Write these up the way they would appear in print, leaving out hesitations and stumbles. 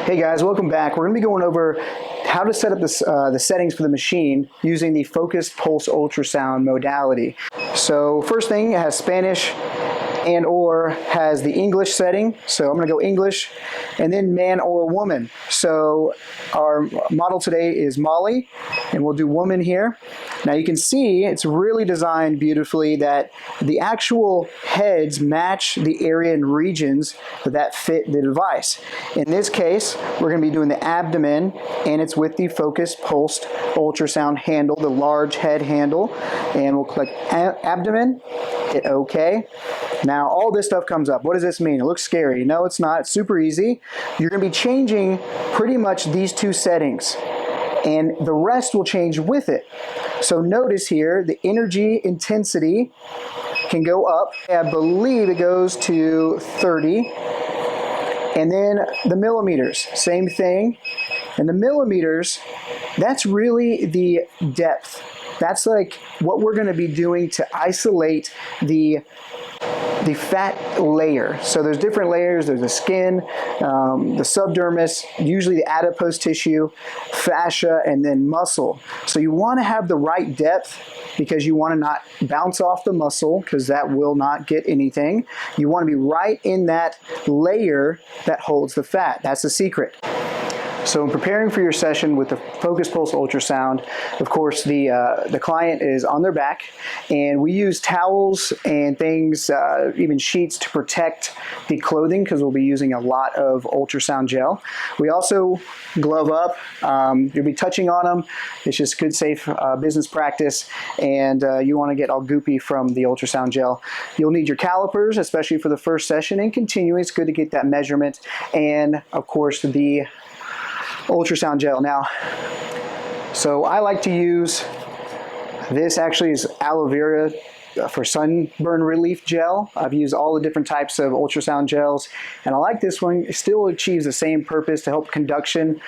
Hey guys, welcome back. We're going to be going over how to set up the settings for the machine using the focused pulse ultrasound modality. So first thing, it has Spanish and or has the English setting. So I'm going to go English, and then man or woman. So our model today is Molly, and we'll do woman here. Now you can see it's really designed beautifully that the actual heads match the area and regions that fit the device. In this case, we're going to be doing the abdomen, and it's with the focused pulsed ultrasound handle, the large head handle, and we'll click abdomen, hit OK. Now all this stuff comes up. What does this mean? It looks scary. No, it's not. It's super easy. You're going to be changing pretty much these two settings, and the rest will change with it. So notice here, the energy intensity can go up. I believe it goes to 30. And then the millimeters, same thing. And the millimeters, that's really the depth. That's like what we're going to be doing to isolate the fat layer. So there's different layers. There's the skin, the subdermis, usually the adipose tissue, fascia, and then muscle. So you want to have the right depth because you want to not bounce off the muscle, because that will not get anything. You want to be right in that layer that holds the fat. That's the secret. So in preparing for your session with the focused pulse ultrasound, of course, the client is on their back, and we use towels and things, even sheets, to protect the clothing because we'll be using a lot of ultrasound gel. We also glove up. You'll be touching on them. It's just good, safe business practice, and you want to get all goopy from the ultrasound gel. You'll need your calipers, especially for the first session, and continuing. It's good to get that measurement, and of course the ultrasound gel. Now, so I like to use this, actually is aloe vera for sunburn relief gel. I've used all the different types of ultrasound gels, and I like this one. It still achieves the same purpose to help conduction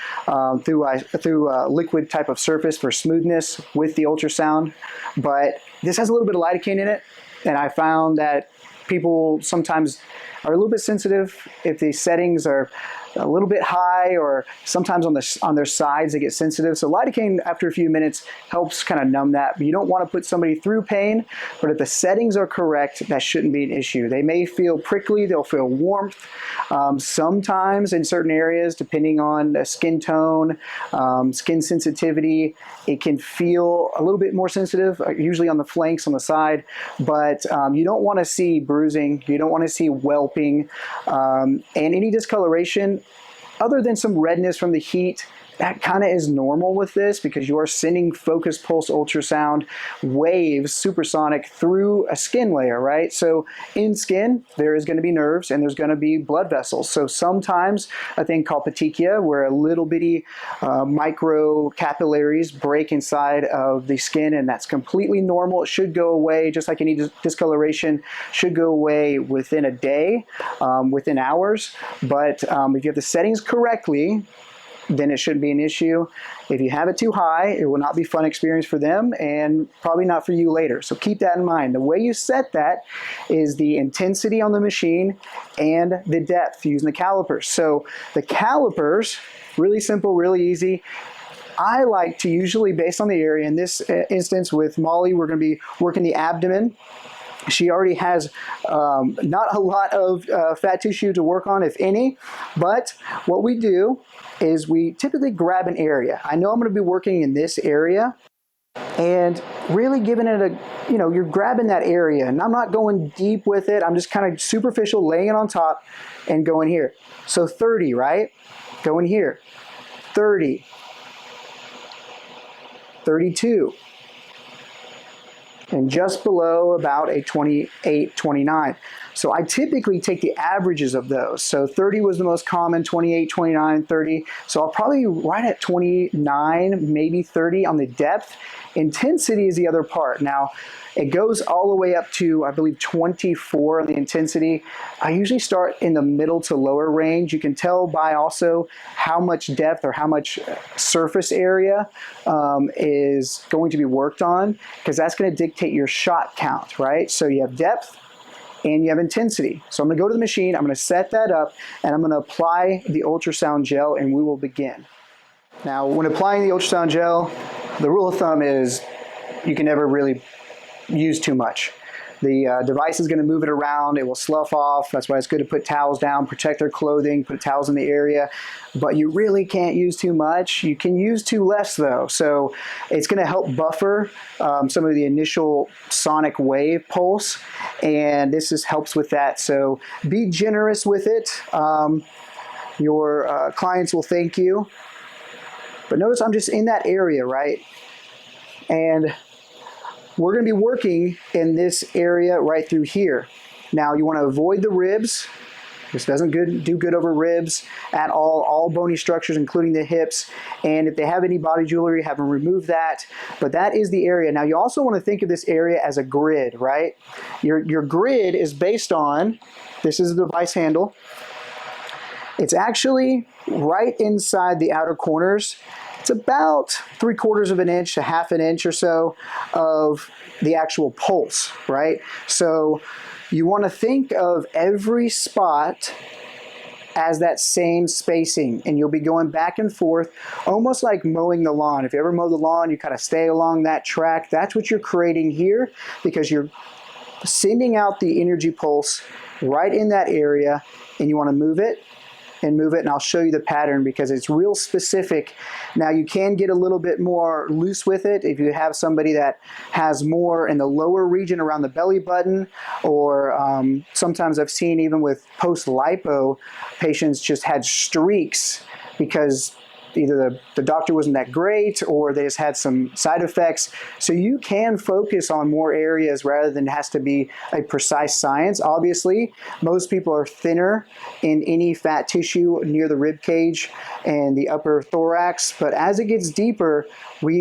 through a liquid type of surface for smoothness with the ultrasound, but this has a little bit of lidocaine in it, and I found that people sometimes are a little bit sensitive if the settings are a little bit high, or sometimes on their sides they get sensitive. So lidocaine after a few minutes helps kind of numb that. But you don't want to put somebody through pain, but if the settings are correct, that shouldn't be an issue. They may feel prickly, they'll feel warmth. Sometimes in certain areas, depending on the skin tone, skin sensitivity, it can feel a little bit more sensitive, usually on the flanks, on the side, but you don't want to see bruising, you don't want to see whelping, and any discoloration other than some redness from the heat. That kind of is normal with this because you are sending focused pulse ultrasound waves, supersonic, through a skin layer, right? So in skin, there is going to be nerves and there's going to be blood vessels. So sometimes a thing called petechia, where a little bitty micro capillaries break inside of the skin, and that's completely normal. It should go away, just like any discoloration should go away within a day, within hours. But if you have the settings correctly, then it shouldn't be an issue. If you have it too high, it will not be a fun experience for them and probably not for you later. So keep that in mind. The way you set that is the intensity on the machine and the depth using the calipers. So the calipers, really simple, really easy. I like to usually, based on the area, in this instance with Molly, we're going to be working the abdomen. She already has not a lot of fat tissue to work on, if any, but what we do is we typically grab an area. I know I'm going to be working in this area, and really giving it a, you're grabbing that area, and I'm not going deep with it. I'm just kind of superficial, laying it on top and going here. So 30, right? Going here. 30. 32. And just below about a 28, 29. So I typically take the averages of those. So 30 was the most common, 28, 29, 30. So I'll probably be right at 29, maybe 30 on the depth. Intensity is the other part. Now, it goes all the way up to, I believe, 24 on the intensity. I usually start in the middle to lower range. You can tell by also how much depth or how much surface area is going to be worked on, because that's going to dictate your shot count, right? So you have depth, and you have intensity. So I'm going to go to the machine, I'm going to set that up, and I'm going to apply the ultrasound gel, and we will begin. Now, when applying the ultrasound gel, the rule of thumb is you can never really use too much. The device is going to move it around, it will slough off. That's why it's good to put towels down, protect their clothing, put towels in the area. But you really can't use too much. You can use too less though. So it's going to help buffer some of the initial sonic wave pulse, and this helps with that. So be generous with it. Your clients will thank you. But notice I'm just in that area, right? And we're going to be working in this area right through here. Now you want to avoid the ribs. This doesn't do good over ribs at all bony structures, including the hips. And if they have any body jewelry, have them remove that. But that is the area. Now you also want to think of this area as a grid, right? Your grid is based on, this is the device handle. It's actually right inside the outer corners. It's about 3/4 of an inch to 1/2 an inch or so of the actual pulse, right? So you want to think of every spot as that same spacing, and you'll be going back and forth, almost like mowing the lawn. If you ever mow the lawn, you kind of stay along that track. That's what you're creating here, because you're sending out the energy pulse right in that area, and you want to move it and move it, and I'll show you the pattern because it's real specific. Now you can get a little bit more loose with it if you have somebody that has more in the lower region around the belly button, or sometimes I've seen even with post-lipo, patients just had streaks because either the doctor wasn't that great or they just had some side effects. So you can focus on more areas rather than it has to be a precise science. Obviously, most people are thinner in any fat tissue near the rib cage and the upper thorax, but as it gets deeper,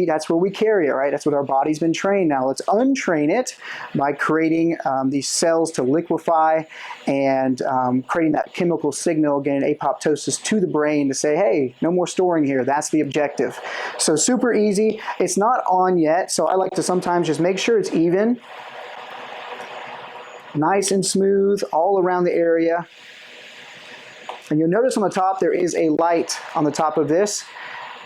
that's where we carry it, right? That's what our body's been trained. Now let's untrain it by creating these cells to liquefy and creating that chemical signal, getting apoptosis to the brain to say, hey, no more storing here. That's the objective. So super easy. It's not on yet, so I like to sometimes just make sure it's even, nice and smooth all around the area. And you'll notice on the top there is a light on the top of this,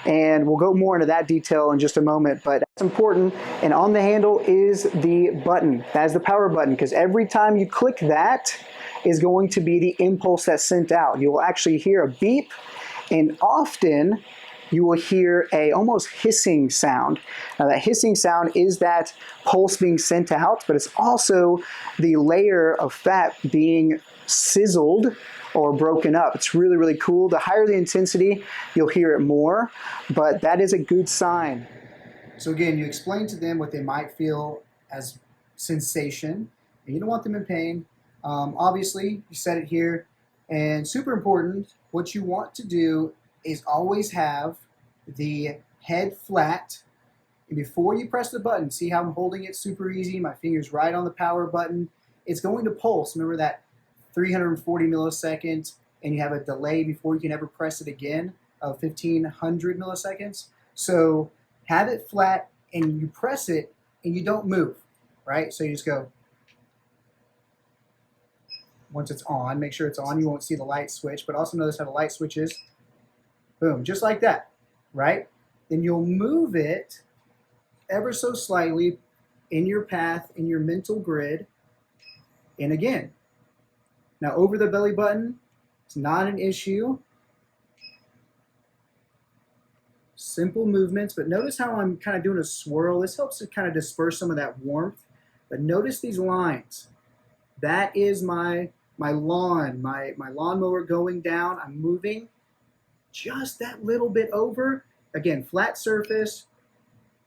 and we'll go more into that detail in just a moment, but that's important. And on the handle is the button. That is the power button, because every time you click that is going to be the impulse that's sent out. You will actually hear a beep, and often you will hear a almost hissing sound. Now that hissing sound is that pulse being sent out, but it's also the layer of fat being sizzled or broken up. It's really, really cool. The higher the intensity, you'll hear it more, but that is a good sign. So again, you explain to them what they might feel as sensation, and you don't want them in pain. Obviously, you set it here, and super important, what you want to do is always have the head flat, and before you press the button, see how I'm holding it super easy, my finger's right on the power button, it's going to pulse. Remember that 340 milliseconds, and you have a delay before you can ever press it again of 1500 milliseconds. So have it flat, and you press it, and you don't move, right? So you just go. Once it's on, make sure it's on. You won't see the light switch, but also notice how the light switches. Boom, just like that, right? Then you'll move it ever so slightly in your path, in your mental grid, and again. Now over the belly button, it's not an issue. Simple movements, but notice how I'm kind of doing a swirl. This helps to kind of disperse some of that warmth. But notice these lines. That is my lawn, my lawnmower going down. I'm moving just that little bit over. Again, flat surface.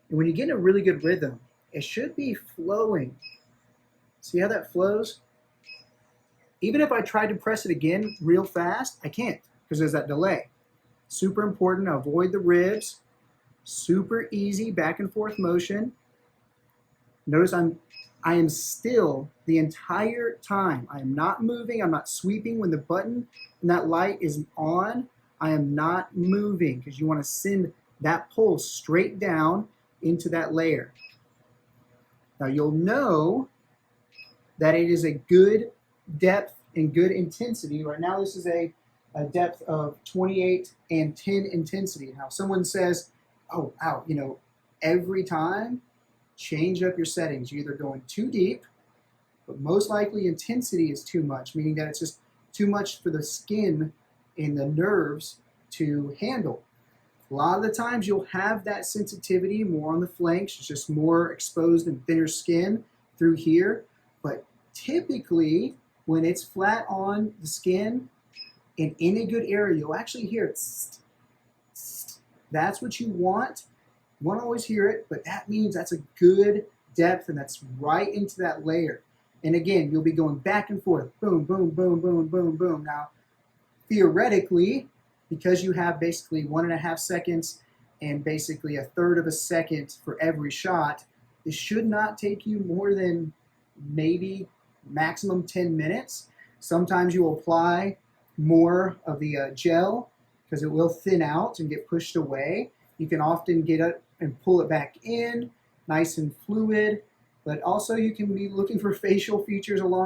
And when you get in a really good rhythm, it should be flowing. See how that flows? Even if I tried to press it again real fast, I can't because there's that delay. Super important, avoid the ribs. Super easy back and forth motion. Notice I am still the entire time. I am not moving, I'm not sweeping. When the button and that light is on, I am not moving because you want to send that pulse straight down into that layer. Now you'll know that it is a good depth and good intensity. Right now this is a depth of 28 and 10 intensity. Now if someone says, oh wow, you know, every time change up your settings. You're either going too deep, but most likely intensity is too much, meaning that it's just too much for the skin and the nerves to handle. A lot of the times you'll have that sensitivity more on the flanks, it's just more exposed and thinner skin through here, but typically when it's flat on the skin and in a good area, you'll actually hear it. That's what you want. You won't always hear it, but that means that's a good depth and that's right into that layer. And again, you'll be going back and forth, boom, boom, boom, boom, boom, boom. Now, theoretically, because you have basically 1.5 seconds and basically 1/3 of a second for every shot, this should not take you more than maybe maximum 10 minutes. Sometimes you will apply more of the gel because it will thin out and get pushed away. You can often get it and pull it back in, nice and fluid, but also you can be looking for facial features along